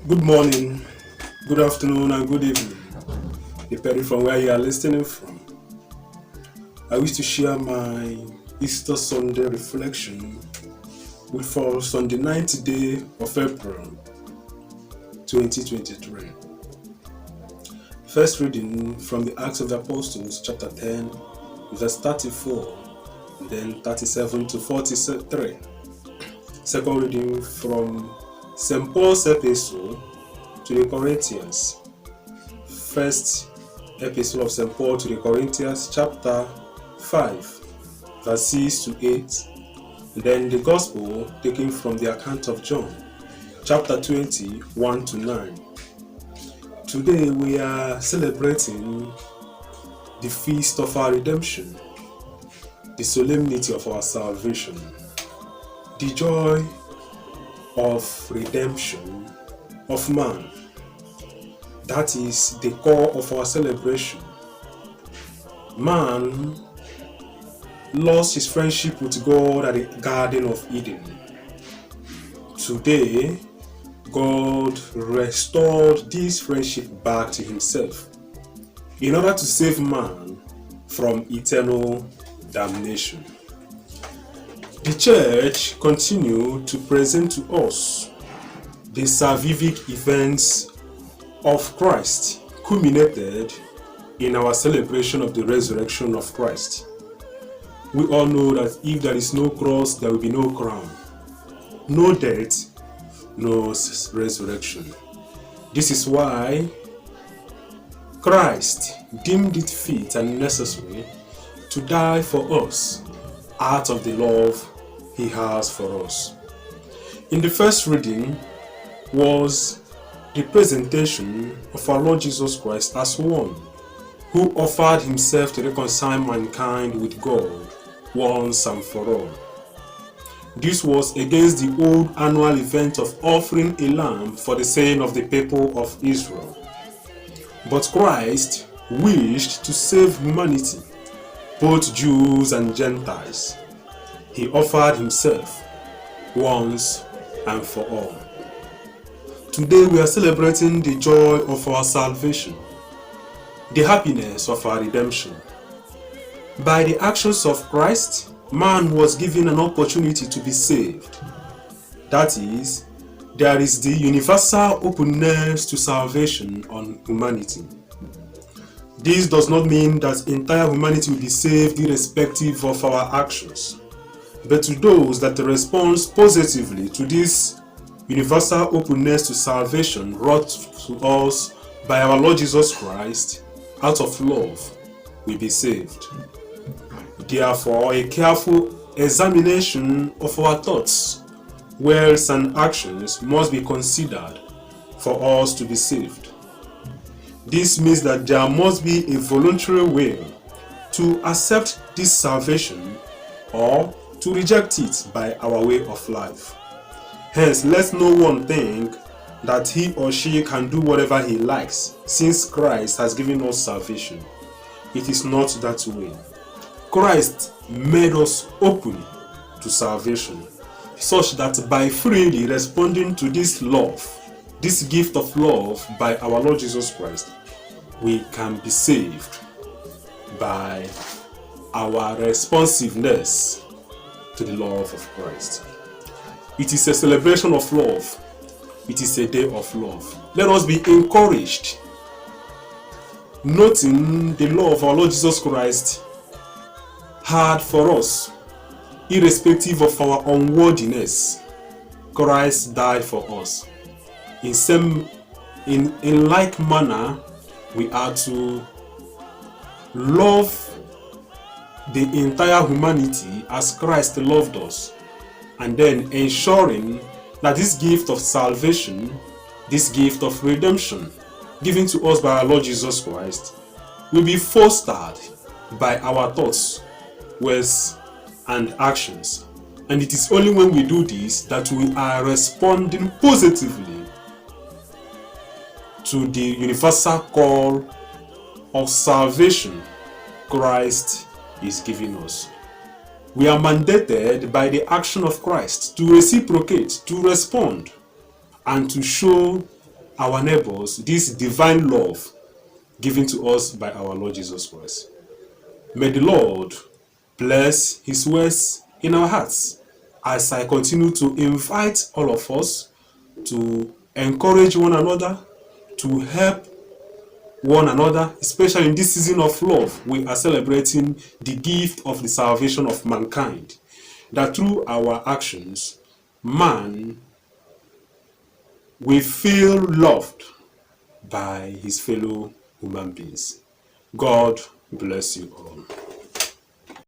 Good morning, good afternoon, and good evening, depending from where you are listening from. I wish to share my Easter Sunday reflection, which falls on the 9th day of April 2023. First reading from the Acts of the Apostles, chapter 10, verse 34, then 37 to 43. Second reading from St. Paul's epistle to the Corinthians. First epistle of St. Paul to the Corinthians, chapter 5, verses to 8. Then the Gospel taken from the account of John, chapter 20, 1 to 9. Today we are celebrating the feast of our redemption, the solemnity of our salvation, the joy of redemption of man. That is the core of our celebration. Man lost his friendship with God at the Garden of Eden. Today, God restored this friendship back to himself in order to save man from eternal damnation. The church continues to present to us the salvific events of Christ, culminated in our celebration of the resurrection of Christ. We all know that if there is no cross, there will be no crown, no death, no resurrection. This is why Christ deemed it fit and necessary to die for us out of the love he has for us. In the first reading was the presentation of our Lord Jesus Christ as one who offered himself to reconcile mankind with God once and for all. This was against the old annual event of offering a lamb for the sin of the people of Israel. But Christ wished to save humanity, both Jews and Gentiles. He offered himself once and for all. Today we are celebrating the joy of our salvation, the happiness of our redemption. By the actions of Christ, man was given an opportunity to be saved. That is, there is the universal openness to salvation on humanity. This does not mean that entire humanity will be saved irrespective of our actions, but to those that respond positively to this universal openness to salvation brought to us by our Lord Jesus Christ, out of love, will be saved. Therefore, a careful examination of our thoughts, words, and actions must be considered for us to be saved. This means that there must be a voluntary will to accept this salvation or to reject it by our way of life. Hence, let no one think that he or she can do whatever he likes, since Christ has given us salvation. It is not that way. Christ made us open to salvation, such that by freely responding to this love, this gift of love by our Lord Jesus Christ, we can be saved by our responsiveness to the love of Christ. It is a celebration of love. It is a day of love. Let us be encouraged, noting the love our Lord Jesus Christ had for us, irrespective of our unworthiness. Christ died for us. In like manner, we are to love the entire humanity as Christ loved us, and then ensuring that this gift of salvation, this gift of redemption given to us by our Lord Jesus Christ, will be fostered by our thoughts, words, and actions. And it is only when we do this that we are responding positively to the universal call of salvation Christ is giving us. We are mandated by the action of Christ to reciprocate, to respond, and to show our neighbors this divine love given to us by our Lord Jesus Christ. May the Lord bless His words in our hearts as I continue to invite all of us to encourage one another, to help one another, especially in this season of love. We are celebrating the gift of the salvation of mankind, that through our actions, man will feel loved by his fellow human beings. God bless you all.